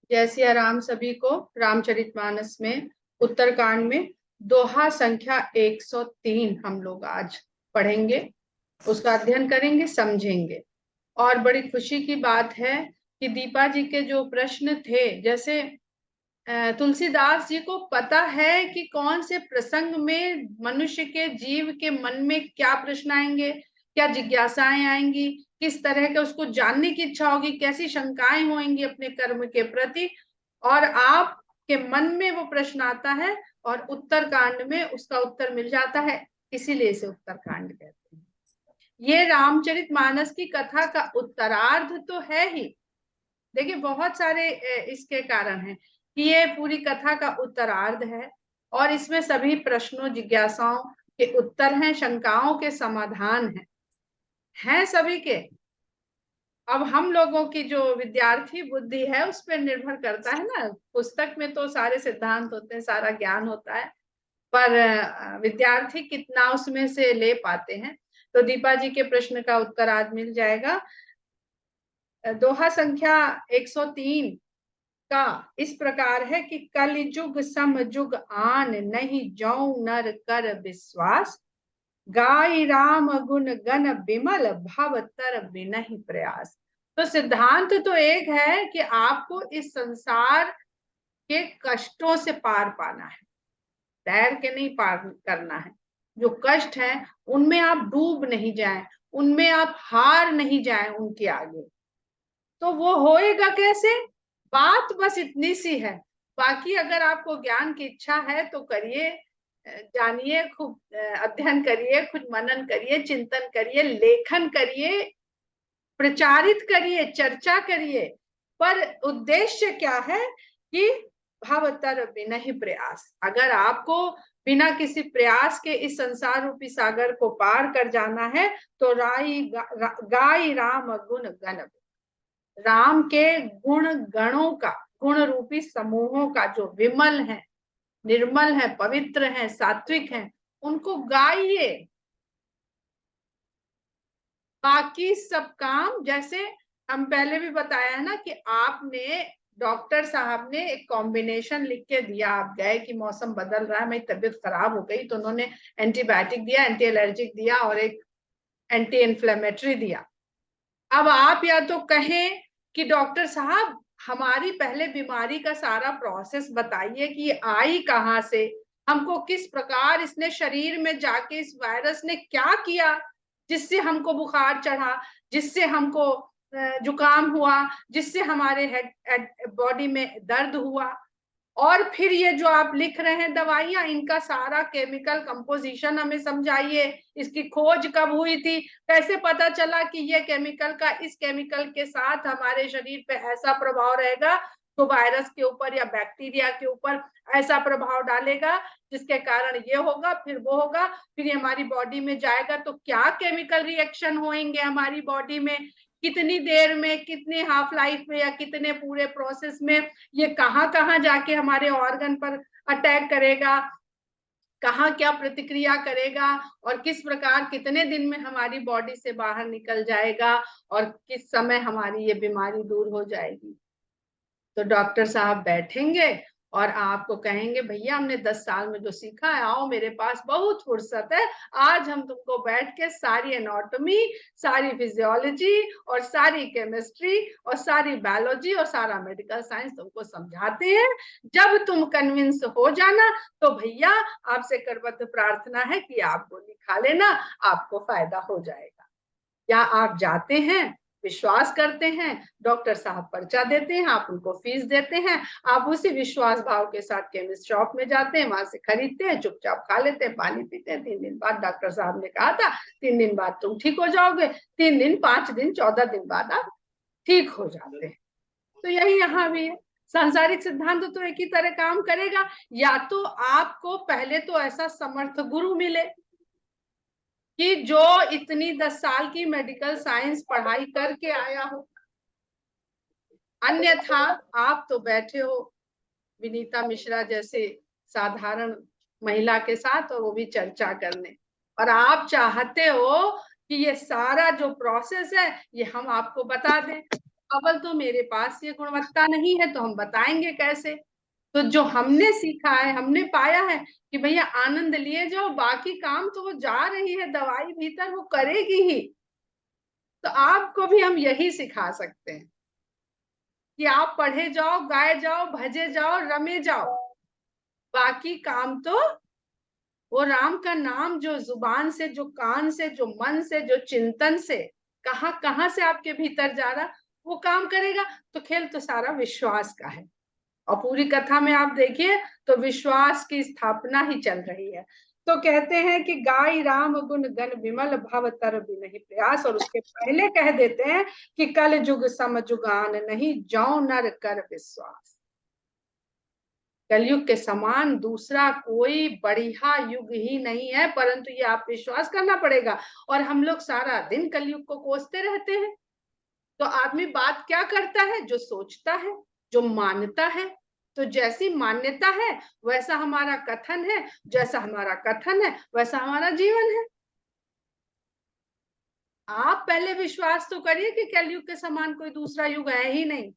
जय सिया राम सभी को। रामचरितमानस में उत्तरकांड में दोहा संख्या 103 हम लोग आज पढ़ेंगे, उसका अध्ययन करेंगे, समझेंगे। और बड़ी खुशी की बात है कि दीपा जी के जो प्रश्न थे, जैसे तुलसीदास जी को पता है कि कौन से प्रसंग में मनुष्य के जीव के मन में क्या प्रश्न आएंगे, क्या जिज्ञासाएं आएंगी, किस तरह के उसको जानने की इच्छा होगी, कैसी शंकाएं होंगी अपने कर्म के प्रति। और आपके मन में वो प्रश्न आता है और उत्तरकांड में उसका उत्तर मिल जाता है, इसीलिए इसे उत्तरकांड कहते हैं। ये रामचरितमानस की कथा का उत्तरार्ध तो है ही। देखिए, बहुत सारे इसके कारण हैं कि ये पूरी कथा का उत्तरार्ध है और इसमें सभी प्रश्नों जिज्ञासाओं के उत्तर हैं, शंकाओं के समाधान हैं सभी के। अब हम लोगों की जो विद्यार्थी बुद्धि है उस पर निर्भर करता है ना। पुस्तक में तो सारे सिद्धांत होते हैं, सारा ज्ञान होता है, पर विद्यार्थी कितना उसमें से ले पाते हैं। तो दीपा जी के प्रश्न का उत्तर आज मिल जाएगा। दोहा संख्या 103 का इस प्रकार है कि कलिजुग समजुग आन नहीं जौ नर कर विश्वास, गाय राम गुण गण बिमल भव तर बिनहि प्रयास। तो सिद्धांत तो एक है कि आपको इस संसार के कष्टों से पार पाना है, तैर के नहीं पार करना है। जो कष्ट है उनमें आप डूब नहीं जाएं, उनमें आप हार नहीं जाएं उनके आगे। तो वो होएगा कैसे? बात बस इतनी सी है। बाकी अगर आपको ज्ञान की इच्छा है तो करिए, जानिए, खूब अध्ययन करिए, खुद मनन करिए, चिंतन करिए, लेखन करिए, प्रचारित करिए, चर्चा करिए। पर उद्देश्य क्या है कि भवतर बिना ही प्रयास। अगर आपको बिना किसी प्रयास के इस संसार रूपी सागर को पार कर जाना है तो गाय राम गुण गण, राम के गुण गणों का, गुण रूपी समूहों का, जो विमल है, निर्मल है, पवित्र है, सात्विक है, उनको गाइए। बाकी सब काम, जैसे हम पहले भी बताया है ना कि आपने, डॉक्टर साहब ने एक कॉम्बिनेशन लिख के दिया, आप गए कि मौसम बदल रहा है, मेरी तबीयत खराब हो गई, तो उन्होंने एंटीबायोटिक दिया, एंटी एलर्जिक दिया और एक एंटी इन्फ्लेमेटरी दिया। अब आप या तो कहें कि डॉक्टर साहब हमारी पहले बीमारी का सारा प्रोसेस बताइए कि ये आई कहाँ से, हमको किस प्रकार इसने शरीर में जाके, इस वायरस ने क्या किया जिससे हमको बुखार चढ़ा, जिससे हमको जुकाम हुआ, जिससे हमारे हेड बॉडी में दर्द हुआ। और फिर ये जो आप लिख रहे हैं दवाइयां, इनका सारा केमिकल कंपोजिशन हमें समझाइए, इसकी खोज कब हुई थी, कैसे पता चला कि ये केमिकल का इस केमिकल के साथ हमारे शरीर पे ऐसा प्रभाव रहेगा, तो वायरस के ऊपर या बैक्टीरिया के ऊपर ऐसा प्रभाव डालेगा जिसके कारण ये होगा, फिर वो होगा, फिर ये हमारी बॉडी में जाएगा तो क्या केमिकल रिएक्शन होंगे हमारी बॉडी में, कितनी देर में, कितने हाफ लाइफ में या कितने पूरे प्रोसेस में ये कहाँ कहाँ जाके हमारे ऑर्गन पर अटैक करेगा, कहाँ क्या प्रतिक्रिया करेगा, और किस प्रकार कितने दिन में हमारी बॉडी से बाहर निकल जाएगा और किस समय हमारी ये बीमारी दूर हो जाएगी। तो डॉक्टर साहब बैठेंगे और आपको कहेंगे भैया हमने 10 साल में जो सीखा है, आओ मेरे पास बहुत फुर्सत है, आज हम तुमको बैठ के सारी एनाटॉमी, सारी फिजियोलॉजी और सारी केमिस्ट्री और सारी बायोलॉजी और सारा मेडिकल साइंस तुमको समझाते हैं। जब तुम कन्विंस हो जाना तो भैया आपसे करबद्ध प्रार्थना है कि आप गोली खा लेना, आपको फायदा हो जाएगा। या आप जाते हैं, विश्वास करते हैं, डॉक्टर साहब पर्चा देते हैं, आप उनको फीस देते हैं, आप उसी विश्वास भाव के साथ केमिस्ट शॉप में जाते हैं, वहां से खरीदते हैं, चुपचाप खा लेते हैं, पानी पीते हैं। 3 दिन बाद डॉक्टर साहब ने कहा था 3 दिन बाद तुम ठीक हो जाओगे, 3 दिन, 5 दिन, 14 दिन बाद आप ठीक हो जाते हैं। तो यही यहाँ भी है। सांसारिक सिद्धांत तो एक ही तरह काम करेगा। या तो आपको पहले तो ऐसा समर्थ गुरु मिले कि जो इतनी 10 साल की मेडिकल साइंस पढ़ाई करके आया हो, अन्यथा आप तो बैठे हो विनीता मिश्रा जैसे साधारण महिला के साथ, और वो भी चर्चा करने, और आप चाहते हो कि ये सारा जो प्रोसेस है ये हम आपको बता दें। अव्वल तो मेरे पास ये गुणवत्ता नहीं है, तो हम बताएंगे कैसे। तो जो हमने सीखा है, हमने पाया है कि भैया आनंद लिए जाओ, बाकी काम तो वो जा रही है, दवाई भीतर वो करेगी ही। तो आपको भी हम यही सिखा सकते हैं कि आप पढ़े जाओ, गाए जाओ, भजे जाओ, रमे जाओ, बाकी काम तो वो राम का नाम जो जुबान से, जो कान से, जो मन से, जो चिंतन से, कहां कहां से आपके भीतर जा रहा, वो काम करेगा। तो खेल तो सारा विश्वास का है। और पूरी कथा में आप देखिए तो विश्वास की स्थापना ही चल रही है। तो कहते हैं कि गाय राम गुण गण विमल भव तर बिनहि प्रयास, और उसके पहले कह देते हैं कि कल जुग सम जुगान नहीं, जौ नर कर विश्वास। कलयुग के समान दूसरा कोई बढ़िया युग ही नहीं है, परंतु ये आप विश्वास करना पड़ेगा। और हम लोग सारा दिन कलयुग को कोसते रहते हैं। तो आदमी बात क्या करता है? जो सोचता है, जो मानता है। तो जैसी मान्यता है वैसा हमारा कथन है, जैसा हमारा कथन है वैसा हमारा जीवन है। आप पहले विश्वास तो करिए कि कलयुग के समान कोई दूसरा युग है ही नहीं,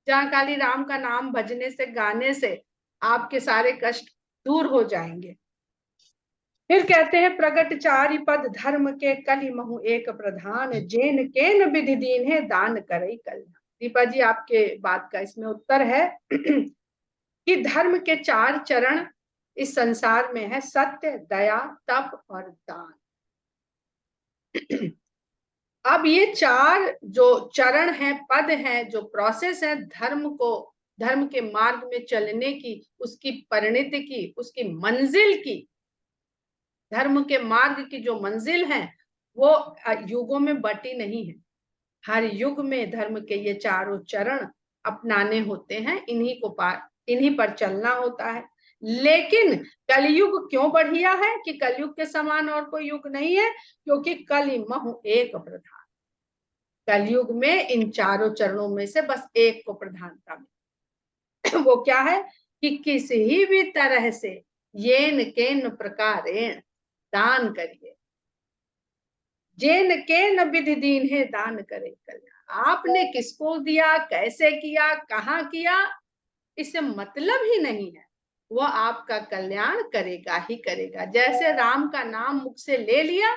जहां खाली राम का नाम भजने से, गाने से आपके सारे कष्ट दूर हो जाएंगे। फिर कहते हैं प्रगट चारि पद धर्म के कलि महु एक प्रधान, जेन केन विधि दीन है दान करई कल्याण। दीपा जी आपके बात का इसमें उत्तर है कि धर्म के 4 चरण इस संसार में है, सत्य, दया, तप और दान। अब ये 4 जो चरण हैं, पद हैं, जो प्रोसेस है धर्म को, धर्म के मार्ग में चलने की, उसकी परिणति की, उसकी मंजिल की, धर्म के मार्ग की जो मंजिल है वो युगों में बटी नहीं है। हर युग में धर्म के ये 4 चरण अपनाने होते हैं, इन्हीं पर चलना होता है। लेकिन कलयुग क्यों बढ़िया है कि कलयुग के समान और कोई युग नहीं है? क्योंकि कलि महु एक प्रधान। कलयुग में इन 4 चरणों में से बस एक को प्रधानता मिली। वो क्या है कि किसी भी तरह से येन केन प्रकारेण दान करिए, जेन के न विधि दीन है दान करे कल्याण। आपने किसको दिया, कैसे किया, कहाँ किया, इससे मतलब ही नहीं है। वो आपका कल्याण करेगा ही करेगा। जैसे राम का नाम मुख से ले लिया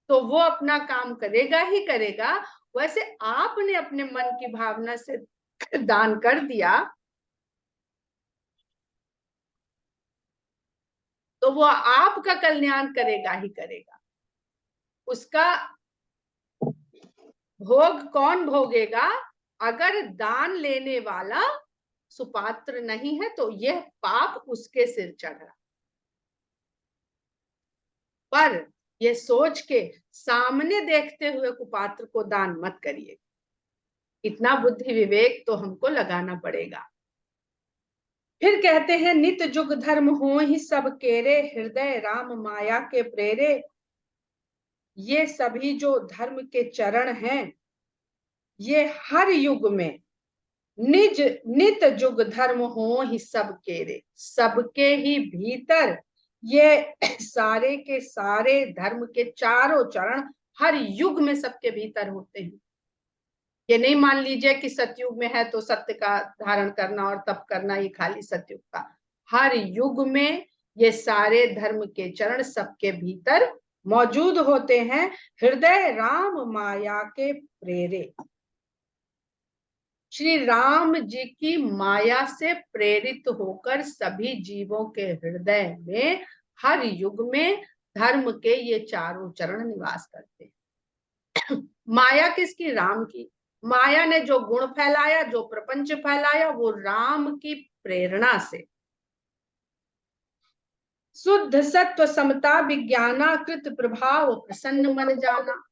तो वो अपना काम करेगा ही करेगा, वैसे आपने अपने मन की भावना से दान कर दिया तो वो आपका कल्याण करेगा ही करेगा। उसका भोग कौन भोगेगा? अगर दान लेने वाला सुपात्र नहीं है तो यह पाप उसके सिर चढ़ रहा। पर यह सोच के सामने देखते हुए कुपात्र को दान मत करिए। इतना बुद्धि विवेक तो हमको लगाना पड़ेगा। फिर कहते हैं नित जुग धर्म हो ही सब केरे, हृदय राम माया के प्रेरे। ये सभी जो धर्म के चरण हैं ये हर युग में निज नित जुग धर्म हो ही सब केरे, सबके ही भीतर ये सारे के सारे धर्म के 4 चरण हर युग में सबके भीतर होते हैं। ये नहीं मान लीजिए कि सतयुग में है तो सत्य का धारण करना और तप करना ये खाली सतयुग का। हर युग में ये सारे धर्म के चरण सबके भीतर मौजूद होते हैं। हृदय राम माया के प्रेरे, श्री राम जी की माया से प्रेरित होकर सभी जीवों के हृदय में हर युग में धर्म के ये 4 चरण निवास करते हैं। माया किसकी? राम की। माया ने जो गुण फैलाया, जो प्रपंच फैलाया, वो राम की प्रेरणा से। शुद्ध सत्व समता विज्ञाना कृत प्रभाव प्रसन्न मन जाना।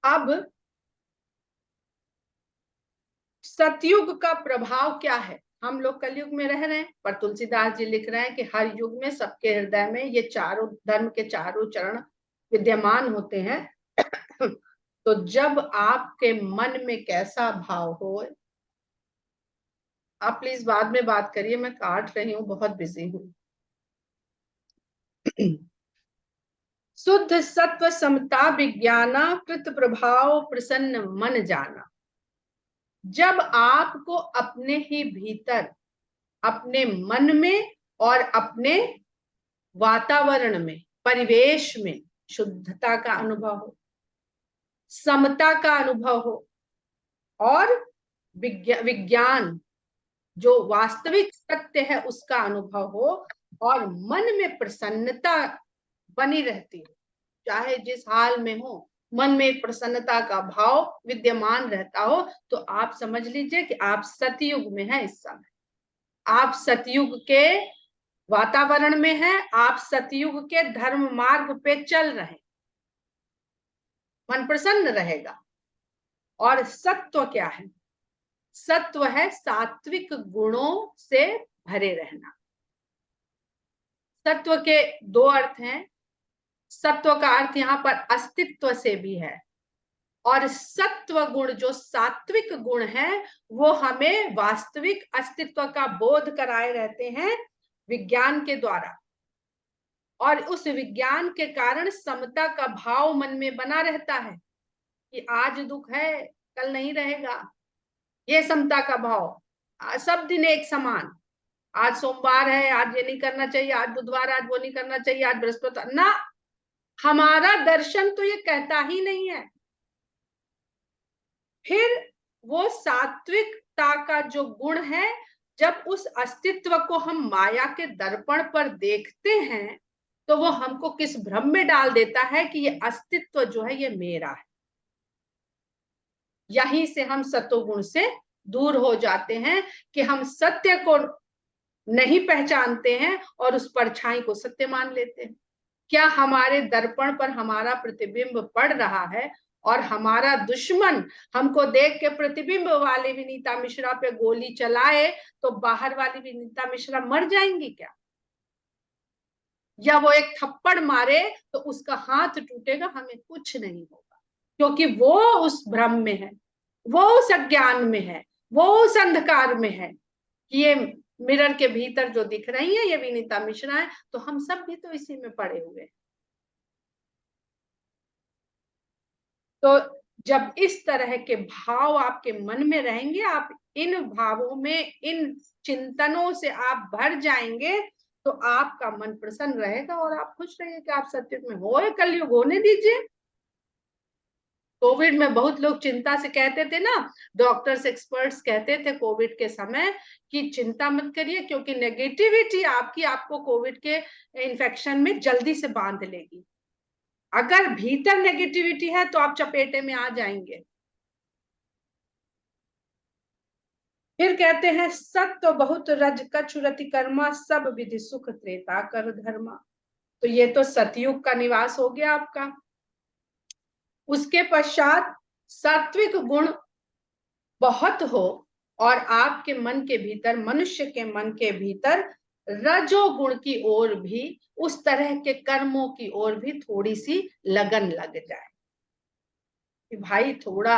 अब सतयुग का प्रभाव क्या है? हम लोग कलयुग में रह रहे हैं, पर तुलसीदास जी लिख रहे हैं कि हर युग में सबके हृदय में ये 4 धर्म के 4 चरण विद्यमान होते हैं। तो जब आपके मन में कैसा भाव हो, आप प्लीज बाद में बात करिए, मैं काट रही हूँ, बहुत बिजी हूँ। शुद्ध सत्व समता विज्ञाना कृत प्रभाव प्रसन्न मन जाना। जब आपको अपने ही भीतर, अपने मन में और अपने वातावरण में, परिवेश में शुद्धता का अनुभव हो, समता का अनुभव हो और विज्ञान जो वास्तविक सत्य है उसका अनुभव हो, और मन में प्रसन्नता बनी रहती हो, चाहे जिस हाल में हो मन में एक प्रसन्नता का भाव विद्यमान रहता हो, तो आप समझ लीजिए कि आप सतयुग में हैं। इस समय आप सतयुग के वातावरण में हैं, आप सतयुग के धर्म मार्ग पे चल रहे हैं, मन प्रसन्न रहेगा। और सत्व क्या है? सत्व है सात्विक गुणों से भरे रहना। सत्व के दो अर्थ हैं। सत्व का अर्थ यहाँ पर अस्तित्व से भी है, और सत्व गुण जो सात्विक गुण है वो हमें वास्तविक अस्तित्व का बोध कराए रहते हैं विज्ञान के द्वारा, और उस विज्ञान के कारण समता का भाव मन में बना रहता है कि आज दुख है कल नहीं रहेगा, ये समता का भाव। सब दिन एक समान, आज सोमवार है आज ये नहीं करना चाहिए, आज बुधवार आज वो नहीं करना चाहिए, आज बृहस्पति ना, हमारा दर्शन तो ये कहता ही नहीं है। फिर वो सात्विकता का जो गुण है, जब उस अस्तित्व को हम माया के दर्पण पर देखते हैं तो वो हमको किस भ्रम में डाल देता है कि ये अस्तित्व जो है ये मेरा है। यहीं से हम सत्वगुण से दूर हो जाते हैं कि हम सत्य को नहीं पहचानते हैं और उस परछाई को सत्य मान लेते हैं। क्या हमारे दर्पण पर हमारा प्रतिबिंब पड़ रहा है और हमारा दुश्मन हमको देख के प्रतिबिंब वाली विनीता मिश्रा पे गोली चलाए तो बाहर वाली विनीता मिश्रा मर जाएंगी क्या? या वो एक थप्पड़ मारे तो उसका हाथ टूटेगा, हमें कुछ नहीं होगा, क्योंकि वो उस भ्रम में है, वो उस अज्ञान में है, वो उस अंधकार में है कि ये मिरर के भीतर जो दिख रही है ये विनीता मिश्रा है, तो हम सब भी तो इसी में पड़े हुए हैं। तो जब इस तरह के भाव आपके मन में रहेंगे, आप इन भावों में, इन चिंतनों से आप भर जाएंगे, तो आपका मन प्रसन्न रहेगा और आप खुश रहेंगे कि आप सत्युग में हो, कलयुग होने दीजिए। कोविड में बहुत लोग चिंता से कहते थे ना, डॉक्टर्स एक्सपर्ट्स कहते थे कोविड के समय कि चिंता मत करिए, क्योंकि नेगेटिविटी आपकी आपको कोविड के इन्फेक्शन में जल्दी से बांध लेगी। अगर भीतर नेगेटिविटी है तो आप चपेटे में आ जाएंगे। फिर कहते हैं सत्व बहुत रज कछु रति कर्मा, सब विधि सुख त्रेता कर धर्मा। तो ये तो सतयुग का निवास हो गया आपका। उसके पश्चात सात्विक गुण बहुत हो और आपके मन के भीतर, मनुष्य के मन के भीतर रजोगुण की ओर भी, उस तरह के कर्मों की ओर भी थोड़ी सी लगन लग जाए कि भाई थोड़ा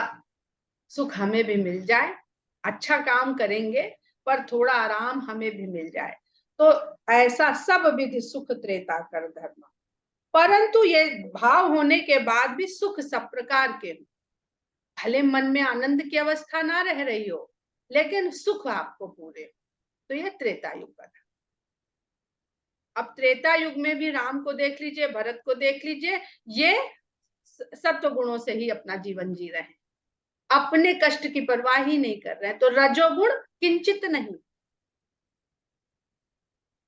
सुख हमें भी मिल जाए, अच्छा काम करेंगे पर थोड़ा आराम हमें भी मिल जाए। तो ऐसा सब विधि सुख त्रेता कर धर्म। परंतु ये भाव होने के बाद भी सुख सब प्रकार के, भले मन में आनंद की अवस्था ना रह रही हो लेकिन सुख आपको पूरे, तो यह त्रेता युग का था। अब त्रेता युग में भी राम को देख लीजिए, भरत को देख लीजिए, ये सत्व गुणों से ही अपना जीवन जी रहे हैं, अपने कष्ट की परवाह ही नहीं कर रहे हैं। तो रजोगुण किंचित नहीं,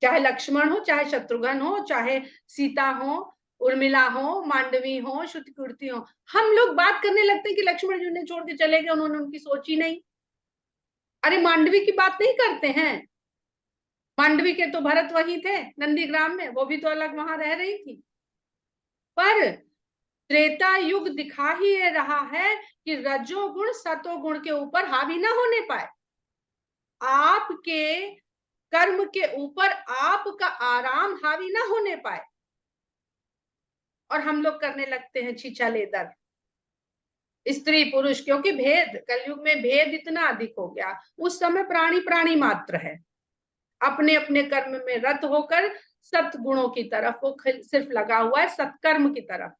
चाहे लक्ष्मण हो, चाहे शत्रुघ्न हो, चाहे सीता हो, उर्मिला हो, मांडवी हो, श्रुतिकीर्ति हो, हम लोग बात करने लगते हैं कि लक्ष्मण जी ने छोड़ के चले गए, उन्होंने उनकी सोची नहीं। अरे मांडवी की बात नहीं करते हैं, मांडवी के तो भरत वही थे नंदीग्राम में, वो भी तो अलग वहां रह रही थी। पर त्रेता युग दिखा ही रहा है कि रजोगुण सतोगुण के ऊपर हावी ना होने पाए, आपके कर्म के ऊपर आपका आराम हावी ना होने पाए, और हम लोग करने लगते हैं छीछा लेदर, स्त्री पुरुष, क्योंकि भेद, कलयुग में भेद इतना अधिक हो गया। उस समय प्राणी प्राणी मात्र है, अपने अपने कर्म में रत होकर सत्गुणों की तरफ वो सिर्फ लगा हुआ है, सत्कर्म की तरफ,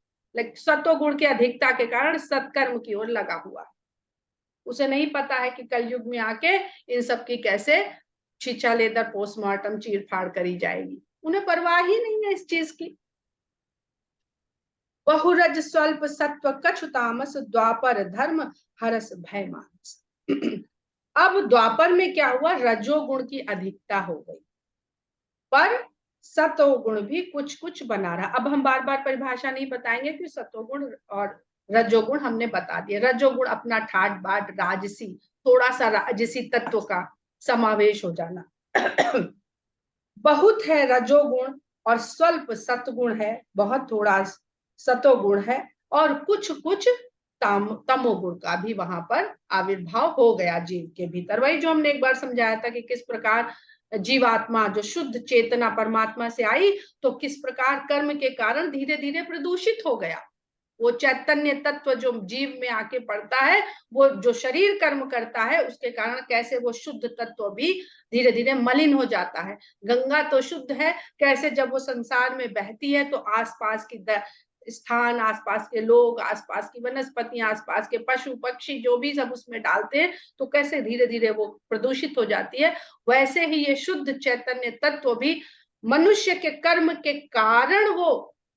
सत्वगुण की अधिकता के कारण सत्कर्म की ओर लगा हुआ है। उसे नहीं पता है कि कलयुग में आके इन सब की कैसे छीछा लेदर पोस्टमार्टम चीर फाड़ करी जाएगी, उन्हें परवाह ही नहीं है इस चीज की। बहुरज स्वल्प सत्व कछु तामस, द्वापर धर्म हरस भय मानस। अब द्वापर में क्या हुआ, रजोगुण की अधिकता हो गई, पर सतोगुण भी कुछ कुछ बना रहा। अब हम बार बार परिभाषा नहीं बताएंगे कि सतोगुण और रजोगुण हमने बता दिया। रजोगुण अपना ठाट बाट राजसी, थोड़ा सा राजसी तत्व का समावेश हो जाना। बहुत है रजोगुण और स्वल्प सतगुण है, बहुत थोड़ा सतोगुण है, और कुछ कुछ तमोगुण का भी वहां पर आविर्भाव हो गया जीव के भीतर। वही जो हमने एक बार समझाया था कि किस प्रकार जीवात्मा जो शुद्ध चेतना परमात्मा से आई, तो किस प्रकार कर्म के कारण धीरे धीरे प्रदूषित हो गया। वो चैतन्य तत्व जो जीव में आके पड़ता है, वो जो शरीर कर्म करता है उसके कारण कैसे वो शुद्ध तत्व भी धीरे धीरे मलिन हो जाता है। गंगा तो शुद्ध है, कैसे जब वो संसार में बहती है तो आसपास की स्थान, आसपास के लोग, आसपास की वनस्पतियां, आसपास के पशु पक्षी जो भी सब उसमें डालते हैं, तो कैसे धीरे धीरे वो प्रदूषित हो जाती है। वैसे ही ये शुद्ध चैतन्य तत्व भी मनुष्य के कर्म के कारण वो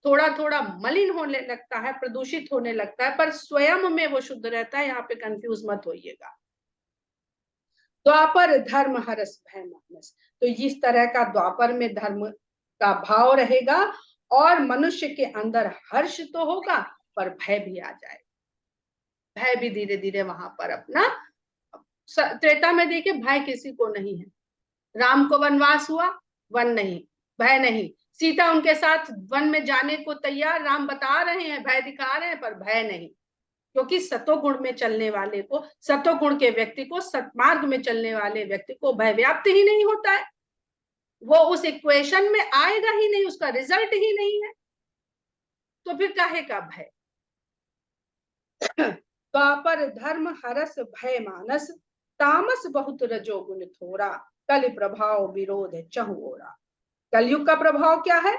थोड़ा थोड़ा मलिन होने लगता है, प्रदूषित होने लगता है, पर स्वयं में वो शुद्ध रहता है। यहाँ पे कंफ्यूज मत होइएगा। द्वापर धर्म हरस भय मानस, तो इस तरह का द्वापर में धर्म का भाव रहेगा और मनुष्य के अंदर हर्ष तो होगा पर भय भी आ जाएगा। भय भी धीरे धीरे वहां पर अपना, त्रेता में देखिए भय किसी को नहीं है। राम को वनवास हुआ, वन नहीं, भय नहीं। सीता उनके साथ वन में जाने को तैयार, राम बता रहे हैं, भय दिखा रहे हैं, पर भय नहीं, क्योंकि सतोगुण में चलने वाले को, सतोगुण के व्यक्ति को, सतमार्ग में चलने वाले व्यक्ति को भय व्याप्त ही नहीं होता है। वो उस इक्वेशन में आएगा ही नहीं, उसका रिजल्ट ही नहीं है, तो फिर काहे का भय। द्वापर धर्म हरस भय मानस, तामस बहुत रजोगुण थोड़ा, कल प्रभाव विरोध चहुओरा। कलयुग का प्रभाव क्या है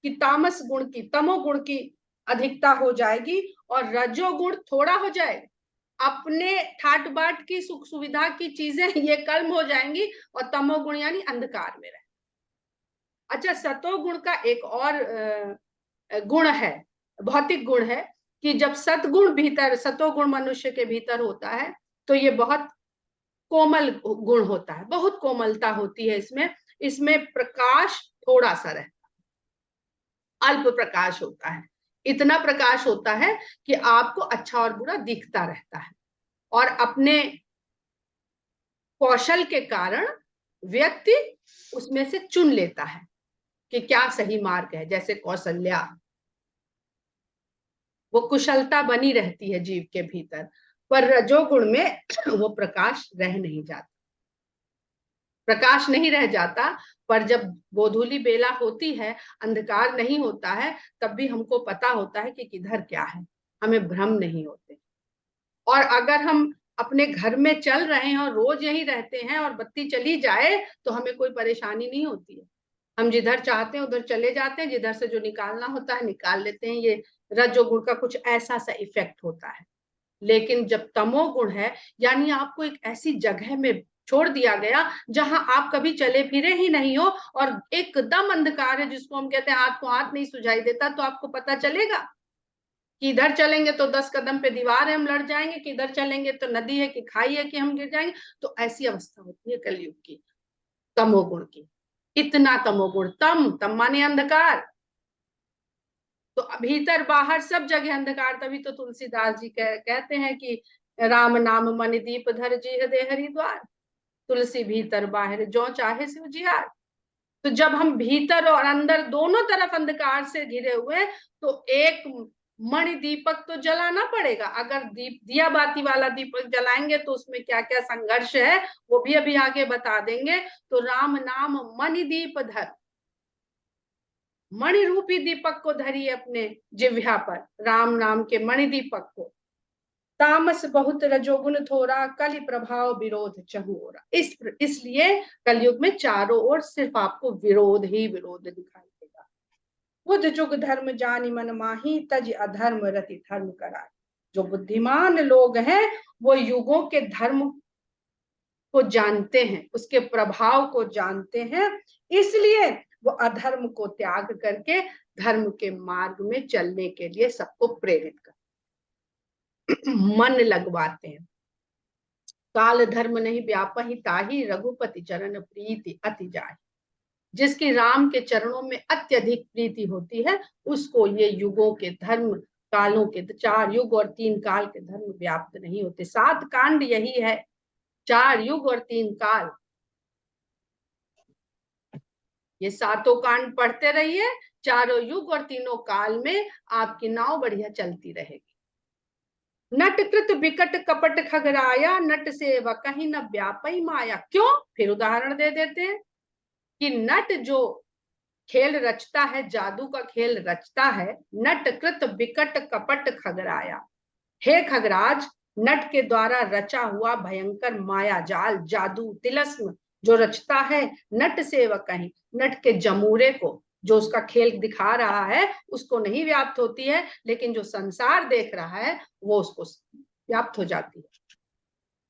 कि तामस गुण की, तमोगुण की अधिकता हो जाएगी और रजोगुण थोड़ा हो जाएगा। अपने ठाट बाट की सुख सुविधा की चीजें ये कम हो जाएंगी और तमोगुण यानी अंधकार में रहे। अच्छा, सतोगुण का एक और गुण है, भौतिक गुण है, कि जब सतगुण भीतर, सतोगुण मनुष्य के भीतर होता है तो ये बहुत कोमल गुण होता है, बहुत कोमलता होती है इसमें। इसमें प्रकाश थोड़ा सा रहता है, अल्प प्रकाश होता है। इतना प्रकाश होता है कि आपको अच्छा और बुरा दिखता रहता है, और अपने कौशल के कारण व्यक्ति उसमें से चुन लेता है कि क्या सही मार्ग है। जैसे कौशल्या, वो कुशलता बनी रहती है जीव के भीतर, पर रजोगुण में वो प्रकाश रह नहीं जाता, प्रकाश नहीं रह जाता। पर जब गोधूली बेला होती है, अंधकार नहीं होता है, तब भी हमको पता होता है कि किधर क्या है, हमें भ्रम नहीं होते। और अगर हम अपने घर में चल रहे हैं और रोज यहीं रहते हैं और बत्ती चली जाए तो हमें कोई परेशानी नहीं होती है, हम जिधर चाहते हैं उधर चले जाते हैं, जिधर से जो निकालना होता है निकाल लेते हैं। ये रजोगुण का कुछ ऐसा सा इफेक्ट होता है। लेकिन जब तमोगुण है, यानी आपको एक ऐसी जगह में छोड़ दिया गया जहां आप कभी चले फिरे ही नहीं हो और एकदम अंधकार है, जिसको हम कहते हैं हाथ को हाथ नहीं सुझाई देता, तो आपको पता चलेगा कि इधर चलेंगे तो 10 कदम पे दीवार है, हम लड़ जाएंगे, कि इधर चलेंगे तो नदी है कि खाई है कि हम गिर जाएंगे। तो ऐसी अवस्था होती है कलयुग की, तमोगुण की। इतना तमोगुण, तम माने अंधकार, तो भीतर बाहर सब जगह अंधकार। तभी तो तुलसीदास जी कहते हैं कि राम नाम मन दीप धर जी दे हरिद्वार, तुलसी भीतर बाहर जो चाहे से उजियार। तो जब हम भीतर और अंदर दोनों तरफ अंधकार से घिरे हुए, तो एक मणि दीपक तो जलाना पड़ेगा। अगर दिया बाती वाला दीपक जलाएंगे तो उसमें क्या क्या संघर्ष है वो भी अभी आगे बता देंगे। तो राम नाम मणि दीप धर, मणि रूपी दीपक को धरिए अपने जिह्वा पर, राम नाम के मणि दीपक को। तामस बहुत रजोगुण थोड़ा, कलि प्रभाव विरोध चहुओरा। इसलिए कलयुग में चारों ओर सिर्फ आपको विरोध ही विरोध दिखाई बुध जुग धर्म जानि मन माही, तज अधर्म रति धर्म कराए। जो बुद्धिमान लोग हैं वो युगों के धर्म को जानते हैं, उसके प्रभाव को जानते हैं, इसलिए वो अधर्म को त्याग करके धर्म के मार्ग में चलने के लिए सबको प्रेरित करते मन लगवाते हैं। काल धर्म नहीं व्यापहि ताहि, रघुपति चरण प्रीति अति जाहि। जिसकी राम के चरणों में अत्यधिक प्रीति होती है उसको ये युगों के धर्म, कालों के 4 युग और 3 काल के धर्म व्याप्त नहीं होते। 7 कांड यही है, 4 युग और 3 काल। ये 7 कांड पढ़ते रहिए, 4 युग और 3 काल में आपकी नाव बढ़िया चलती रहेगी। नट कृत विकट कपट खगराया, नट से व कहीं न व्यापई माया। क्यों? फिर उदाहरण दे देते हैं कि नट जो खेल रचता है, जादू का खेल रचता है, नट कृत विकट कपट खगराया। हे खगराज, नट के द्वारा रचा हुआ भयंकर माया जाल, जादू, तिलस्म जो रचता है, नट से व कहीं, नट के जमूरे को, जो उसका खेल दिखा रहा है उसको नहीं व्याप्त होती है, लेकिन जो संसार देख रहा है वो उसको व्याप्त हो जाती है।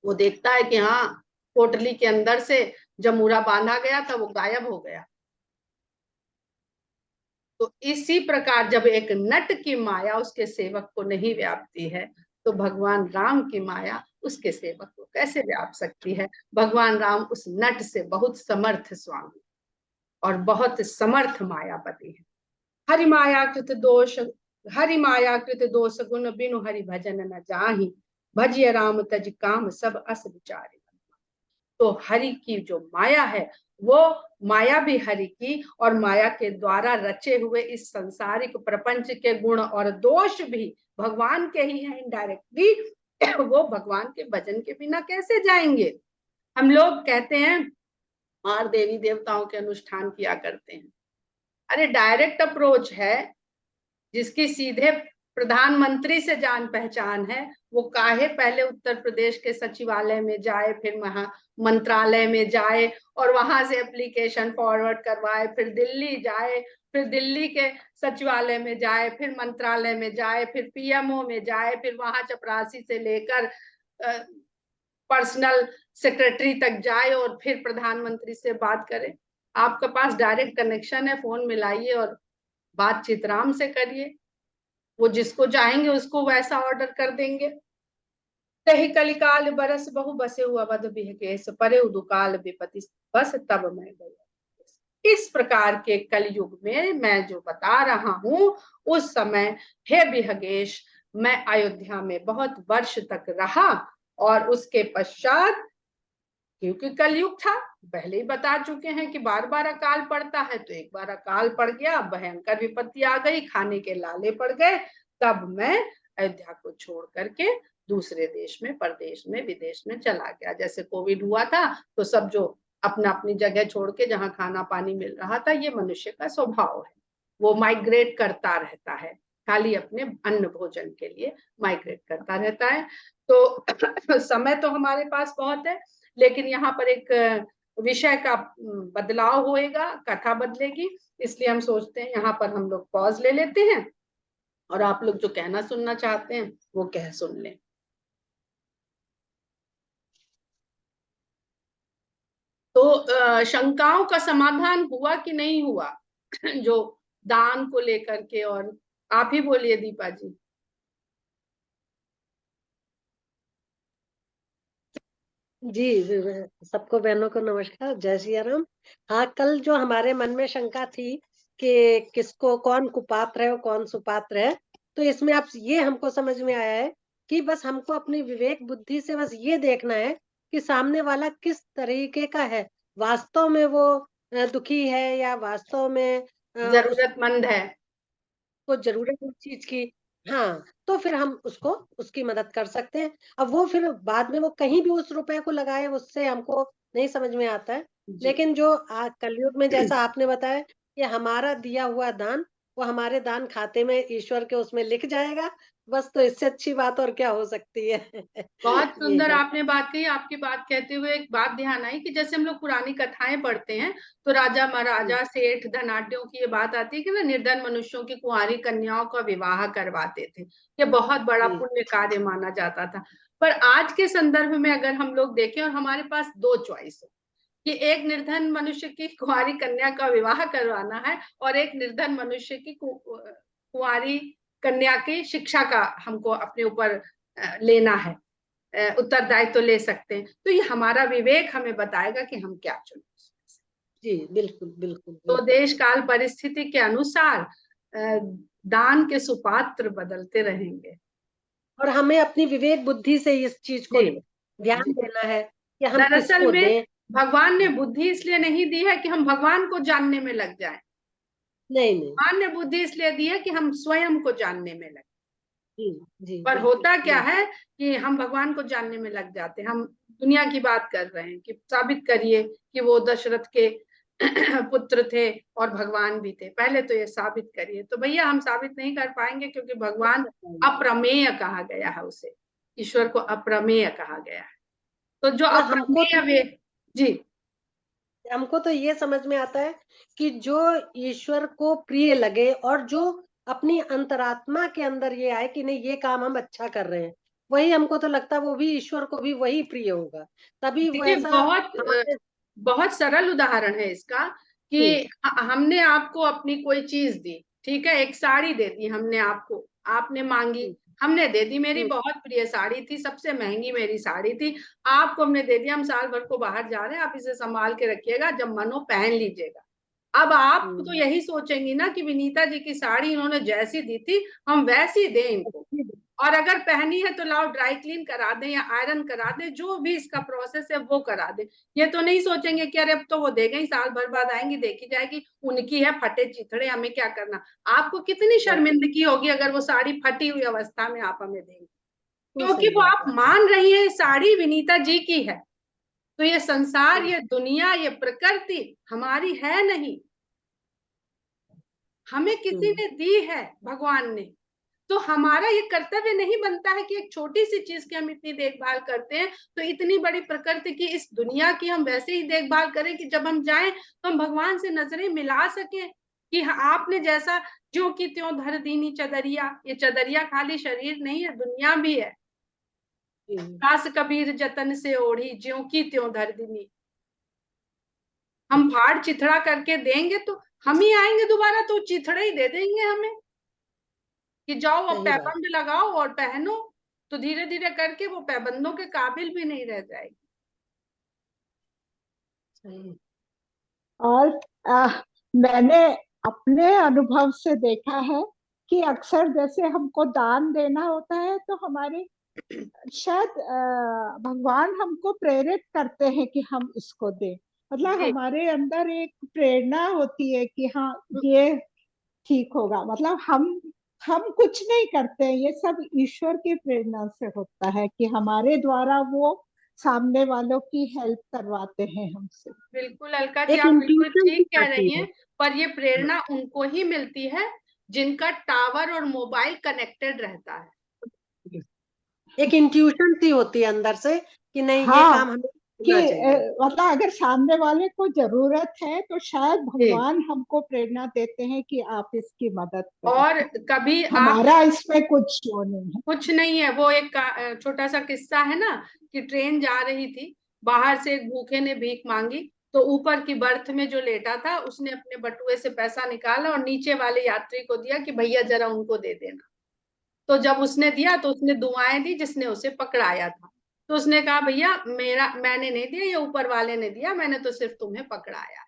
वो देखता है कि हाँ, पोटली के अंदर से जमूरा बांधा गया था, वो गायब हो गया। तो इसी प्रकार जब एक नट की माया उसके सेवक को नहीं व्यापती है, तो भगवान राम की माया उसके सेवक को कैसे व्याप सकती है? भगवान राम उस नट से बहुत समर्थ स्वामी और बहुत समर्थ मायापति है। हरि माया कृत दोष, हरि माया कृत दोष गुण, बिनु हरि भजन न जाहि। भजिय राम तज काम, सब अस विचारे। तो हरि की जो माया है वो माया भी हरि की, और माया के द्वारा रचे हुए इस सांसारिक प्रपंच के गुण और दोष भी भगवान के ही हैं इनडायरेक्टली। वो भगवान के भजन के बिना कैसे जाएंगे? हम लोग कहते हैं और देवी देवताओं के अनुष्ठान किया करते हैं। अरे डायरेक्ट अप्रोच है, जिसकी सीधे प्रधानमंत्री से जान पहचान है, वो काहे पहले उत्तर प्रदेश के सचिवालय में जाए, फिर वहां मंत्रालय में जाए और वहां से एप्लीकेशन फॉरवर्ड करवाए, फिर दिल्ली जाए, फिर दिल्ली के सचिवालय में जाए, फिर मंत्रालय में जाए, फिर पीएमओ में जाए, फिर वहां चपरासी से लेकर पर्सनल सेक्रेटरी तक जाए और फिर प्रधानमंत्री से बात करे। आपके पास डायरेक्ट कनेक्शन है, फोन मिलाइए और बातचीत राम से करिए, वो जिसको चाहेंगे उसको वैसा ऑर्डर कर देंगे। तही कलिकाल बरस बहु बसे हुआ वध बिहकेश, परे दुकाल विपति बस तब मैं गया। इस प्रकार के कलयुग में मैं जो बता रहा हूं, उस समय हे बिहगेश मैं अयोध्या में बहुत वर्ष तक रहा, और उसके पश्चात, क्योंकि कलयुग था, पहले ही बता चुके हैं कि बार बार अकाल पड़ता है, तो एक बार अकाल पड़ गया, भयंकर विपत्ति आ गई, खाने के लाले पड़ गए, तब मैं अयोध्या को छोड़ करके दूसरे देश में, परदेश में, विदेश में चला गया। जैसे कोविड हुआ था तो सब जो अपना अपनी जगह छोड़ के जहां खाना पानी मिल रहा था, ये मनुष्य का स्वभाव है, वो माइग्रेट करता रहता है, खाली अपने अन्न भोजन के लिए माइग्रेट करता रहता है। तो समय तो हमारे पास बहुत है, लेकिन यहाँ पर एक विषय का बदलाव होएगा, कथा बदलेगी, इसलिए हम सोचते हैं यहाँ पर हम लोग पॉज ले लेते हैं और आप लोग जो कहना सुनना चाहते हैं वो कह सुन लें। तो शंकाओं का समाधान हुआ कि नहीं हुआ? जो दान को लेकर के, और आप ही बोलिए दीपा जी। जी सबको बहनों को नमस्कार, जय सिया राम। हाँ, कल जो हमारे मन में शंका थी कि किसको, कौन कुपात्र है और कौन सुपात्र है, तो इसमें आप ये हमको समझ में आया है कि बस हमको अपनी विवेक बुद्धि से बस ये देखना है कि सामने वाला किस तरीके का है, वास्तव में वो दुखी है या वास्तव में उस जरूरतमंद है। को जरूरत है उस चीज की। हाँ, तो फिर हम उसको उसकी मदद कर सकते हैं। अब वो फिर बाद में वो कहीं भी उस रुपए को लगाए, उससे हमको नहीं समझ में आता है। जी। लेकिन जो कलयुग में जैसा आपने बताया कि हमारा दिया हुआ दान वो हमारे दान खाते में ईश्वर के उसमें लिख जाएगा। बस, तो इससे अच्छी बात और क्या हो सकती है। बहुत ये सुंदर है। आपने बात कही। आपकी बात कहते हुए एक बात ध्यान आई कि जैसे हम लोग पुरानी कथाएं पढ़ते हैं तो राजा जी, महाराजा सेठ धनाढ्यों की ये बात आती है कि ना निर्धन मनुष्यों की कुंवारी कन्याओं का विवाह करवाते थे। ये बहुत बड़ा जी, पुण्य कार्य माना जाता था। पर आज के संदर्भ में अगर हम लोग देखें और हमारे पास दो चॉइस हो कि एक निर्धन मनुष्य की कुंवारी कन्या का विवाह करवाना है और एक निर्धन मनुष्य की कुंवारी कन्या की शिक्षा का हमको अपने ऊपर लेना है, उत्तरदायित्व तो ले सकते हैं, तो ये हमारा विवेक हमें बताएगा कि हम क्या चुने। जी, बिल्कुल, बिल्कुल, तो बिल्कुल। देश काल परिस्थिति के अनुसार दान के सुपात्र बदलते रहेंगे। और हमें अपनी विवेक बुद्धि से इस चीज को जी ध्यान जी। देना है कि हम दरअसल किसको में दें। भगवान ने बुद्धि इसलिए नहीं दी है कि हम भगवान को जानने में लग जाएं। नहीं, नहीं। भगवान ने बुद्धि इसलिए दी है कि हम स्वयं को जानने में लगे। जी, जी, पर बिल्कुल, होता क्या बिल्कुल। है कि हम भगवान को जानने में लग जाते हैं। हम दुनिया की बात कर रहे हैं कि साबित करिए कि वो दशरथ के पुत्र थे और भगवान भी थे, पहले तो ये साबित करिए। तो भैया हम साबित नहीं कर पाएंगे क्योंकि भगवान अप्रमेय कहा गया है उसे, ईश्वर को अप्रमेय कहा गया है। तो जो तो अप्रमेय वे जी हमको तो ये समझ में आता है कि जो ईश्वर को प्रिय लगे और जो अपनी अंतरात्मा के अंदर ये आए कि नहीं, ये काम हम अच्छा कर रहे हैं, वही हमको तो लगता है वो भी ईश्वर को भी वही प्रिय होगा। तभी देखिए वैसा हमारे। बहुत सरल उदाहरण है इसका कि जी, हमने आपको अपनी कोई चीज दी, ठीक है, एक साड़ी दे दी हमने आपको, आपने मांगी, जी, हमने दे दी। मेरी जी, बहुत प्रिय साड़ी थी, सबसे महंगी मेरी साड़ी थी, आपको हमने दे दिया। हम साल भर को बाहर जा रहे हैं, आप इसे संभाल के रखिएगा, जब मन हो पहन लीजिएगा। अब आप तो हम्म। यही सोचेंगी ना कि विनीता जी की साड़ी इन्होंने जैसी दी थी हम वैसी दें इनको, और अगर पहनी है तो लाओ ड्राई क्लीन करा दें या आयरन करा दें, जो भी इसका प्रोसेस है वो करा दें। ये तो नहीं सोचेंगे कि अरे अब तो वो दे गई, साल भर बाद आएंगी, देखी जाएगी, उनकी है, फटे चिथड़े, हमें क्या करना। आपको कितनी शर्मिंदगी होगी अगर वो साड़ी फटी हुई अवस्था में आप हमें देंगे, बिल्कुल क्योंकि सही वो बात आप है। मान रही है साड़ी विनीता जी की है। तो ये संसार, हम्म, ये दुनिया, ये प्रकृति हमारी है नहीं, हमें किसी हम्म, ने दी है, भगवान ने। तो हमारा ये कर्तव्य नहीं बनता है कि एक छोटी सी चीज की हम इतनी देखभाल करते हैं, तो इतनी बड़ी प्रकृति की, इस दुनिया की हम वैसे ही देखभाल करें कि जब हम जाएं तो हम भगवान से नजरें मिला सकें कि आपने जैसा ज्यों की त्यों धर दीनी चदरिया। ये चदरिया खाली शरीर नहीं है, दुनिया भी है। हम्म, दास कबीर जतन से ओढ़ी, ज्यों की त्यों धर दीनी। हम फाड़ चिथड़ा करके देंगे तो हम ही आएंगे दोबारा, तो चिथड़े ही दे देंगे हमें कि जाओ अब सही बात। पैबंद लगाओ और पहनो। तो धीरे धीरे करके वो पैबंदों के काबिल भी नहीं रह जाएगी। सही। और मैंने अपने अनुभव से देखा है कि अक्सर जैसे हमको दान देना होता है तो हमारे शायद भगवान हमको प्रेरित करते हैं कि हम इसको दें। मतलब जी हमारे अंदर एक प्रेरणा होती है कि हाँ, ये ठीक होगा। मतलब हम कुछ नहीं करते हैं, ये सब ईश्वर की प्रेरणा से होता है कि हमारे द्वारा वो सामने वालों की हेल्प करवाते हैं हमसे। बिल्कुल अलका जी, एक आप बिल्कुल इंट्यूशन ठीक सी कह आती रही है। हैं। पर ये प्रेरणा उनको ही मिलती है जिनका टावर और मोबाइल कनेक्टेड रहता है। एक इंट्यूशन सी होती है अंदर से कि नहीं, ये हाँ, काम हमें कि करना चाहिए। मतलब अगर सामने वाले को जरूरत है तो शायद जी, भगवान हमको प्रेरणा देते हैं कि आप इसकी मदद करो। और कभी आप, हमारा इसमें कुछ वो नहीं है। कुछ नहीं है। वो एक छोटा सा किस्सा है ना कि ट्रेन जा रही थी, बाहर से एक भूखे ने भीख मांगी, तो ऊपर की बर्थ में जो लेटा था उसने अपने बटुए से पैसा निकाला और नीचे वाले यात्री को दिया कि भैया जरा उनको दे देना। तो जब उसने दिया तो उसने दुआएं दी जिसने उसे पकड़ाया था। तो उसने कहा भैया मेरा, मैंने नहीं दिया, ये ऊपर वाले ने दिया, मैंने तो सिर्फ तुम्हें पकड़ाया।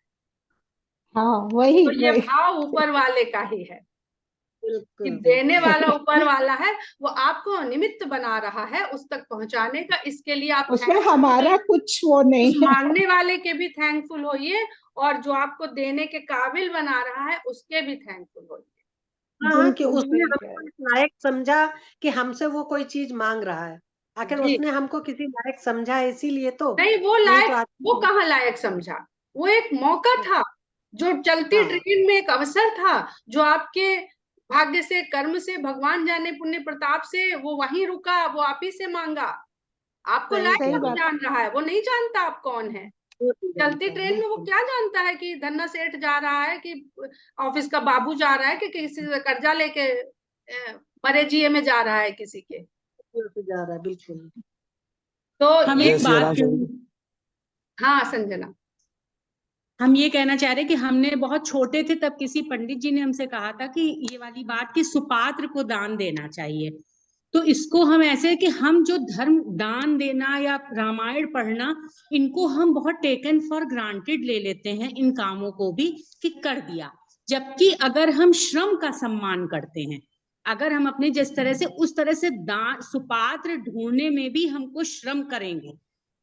हाँ, वही तो ये वही। भाव ऊपर वाले का ही है कि बिल्कुल, देने बिल्कुल। वाला ऊपर वाला है, वो आपको निमित्त बना रहा है उस तक पहुंचाने का। इसके लिए आप उसमें थैंकफुल हमारा होइए, कुछ वो उस नहीं है। मांगने वाले के भी थैंकफुल होइए, और जो आपको देने के काबिल बना रहा है उसके भी थैंकफुल होइए। हाँ, कि बिल्कुल उसने सही कह हमको रहे इस लायक समझा कि हमसे वो कोई चीज मांग रहा है। आखिर जी उसने हमको किसी लायक समझा है, इसीलिए तो। नहीं, वो नहीं तो लायक, वो आदमी। कहाँ लायक समझा, वो एक मौका था। जो चलती हाँ। ट्रेन में एक अवसर था, जो आपके भाग्य से, कर्म से, भगवान जाने पुण्य प्रताप से वो वहीं रुका, वो आप ही से मांगा। आपको सही लायक सही वो बात। बात। जान रहा है, वो नहीं जानता आप कौन है। वो नहीं चलती जानता, ट्रेन में वो बिल्कुल। क्या जानता है कि धन्ना सेठ जा रहा है, कि ऑफिस का बाबू जा रहा है, कि किसी से कर्जा लेके मरे जिए में जा रहा है किसी के। बिल्कुल जा रहा है, बिल्कुल। तो हम ये एक बात हाँ संजना, हम ये कहना चाह रहे कि हमने बहुत छोटे थे तब किसी पंडित जी ने हमसे कहा था कि ये वाली बात कि सुपात्र को दान देना चाहिए। तो इसको हम ऐसे कि हम जो धर्म दान देना या रामायण पढ़ना, इनको हम बहुत टेकन फॉर ग्रांटेड ले लेते हैं, इन कामों को भी कि कर दिया। जबकि अगर हम श्रम का सम्मान करते हैं, अगर हम अपने जिस तरह से उस तरह से दान सुपात्र ढूंढने में भी हमको श्रम करेंगे,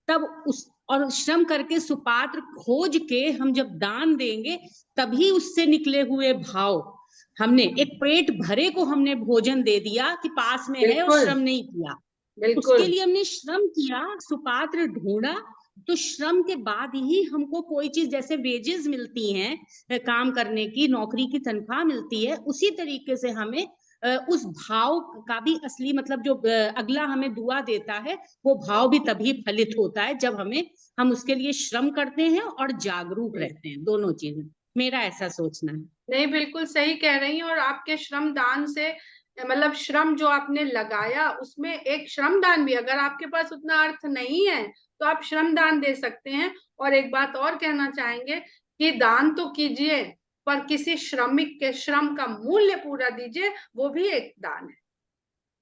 तब उस और श्रम करके सुपात्र खोज के हम जब दान देंगे, तभी उससे निकले हुए भाव, हमने एक पेट भरे को हमने भोजन दे दिया कि पास में है और बिल्कुल श्रम नहीं किया। उसके बिल्कुल लिए हमने श्रम किया, सुपात्र ढूंढा, तो श्रम के बाद ही हमको कोई चीज, जैसे वेजेस मिलती हैं काम करने की, नौकरी की तनख्वाह मिलती है, उसी तरीके से हमें उस भाव का भी असली मतलब जो अगला हमें दुआ देता है, वो भाव भी तभी फलित होता है जब हम उसके लिए श्रम करते हैं और जागरूक रहते हैं, दोनों चीजें। मेरा ऐसा सोचना है। नहीं, बिल्कुल सही कह रही हैं। और आपके श्रम दान से, मतलब श्रम जो आपने लगाया उसमें एक श्रम दान भी, अगर आपके पास उतना अर्थ नहीं है तो आप श्रम दान दे सकते हैं। और एक बात और कहना चाहेंगे कि दान तो कीजिए, पर किसी श्रमिक के श्रम का मूल्य पूरा दीजिए, वो भी एक दान है।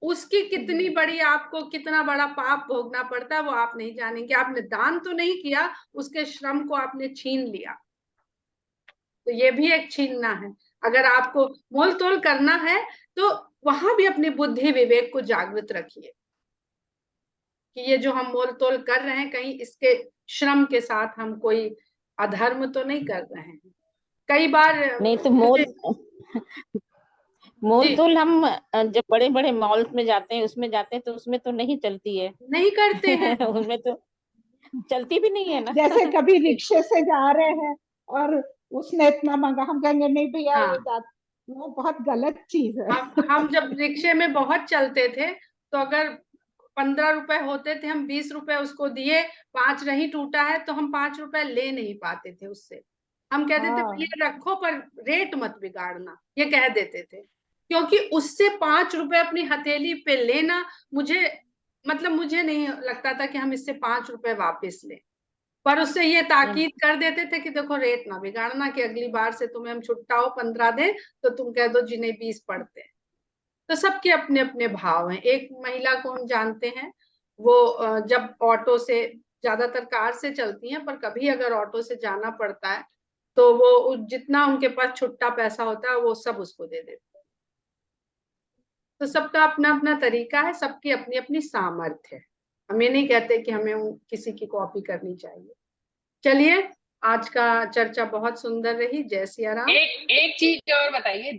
उसकी कितनी बड़ी, आपको कितना बड़ा पाप भोगना पड़ता है वो आप नहीं जानेंगे। आपने दान तो नहीं किया, उसके श्रम को आपने छीन लिया, तो ये भी एक छीनना है। अगर आपको मोल तोल करना है तो वहां भी अपनी बुद्धि विवेक को जागृत रखिए कि ये जो हम मोल तोल कर रहे हैं, कहीं इसके श्रम के साथ हम कोई अधर्म तो नहीं कर रहे हैं। कई बार नहीं तो मोल जी तोल हम जब बड़े बड़े मॉल में जाते हैं, उसमें जाते हैं, तो उसमें तो नहीं चलती है। नहीं करते हैं। उनमें तो चलती भी नहीं है ना। जैसे कभी रिक्शे से जा रहे हैं और उसने इतना मांगा, हम कहेंगे नहीं भैया ये हाँ, वो बहुत गलत चीज है। हम जब रिक्शे में बहुत चलते थे, तो अगर 15 रुपए होते थे, हम 20 रुपए उसको दिए, 5 नहीं टूटा है तो हम 5 रुपए ले नहीं पाते थे उससे। हम कहते थे हाँ भैया रखो, पर रेट मत बिगाड़ना, ये कह देते थे। क्योंकि उससे 5 रुपए अपनी हथेली पे लेना, मुझे मतलब मुझे नहीं लगता था कि हम इससे 5 रुपए वापस लें। पर उससे ये ताकीद कर देते थे कि देखो रेट ना बिगाड़ना, कि अगली बार से तुम्हें हम छुट्टा हो 15 दे तो तुम कह दो जिन्हें 20 पड़ते हैं। तो सबके अपने अपने भाव हैं। एक महिला को हम जानते हैं, वो जब ऑटो से, ज्यादातर कार से चलती हैं, पर कभी अगर ऑटो से जाना पड़ता है तो वो जितना उनके पास छुट्टा पैसा होता है वो सब उसको दे देते हैं। तो सबका अपना अपना तरीका है, सबकी अपनी अपनी सामर्थ्य है। हम ये नहीं कहते कि हमें किसी की कॉपी करनी चाहिए। चलिए, आज का चर्चा बहुत सुंदर रही। जय सिया राम। एक चीज और बताइए,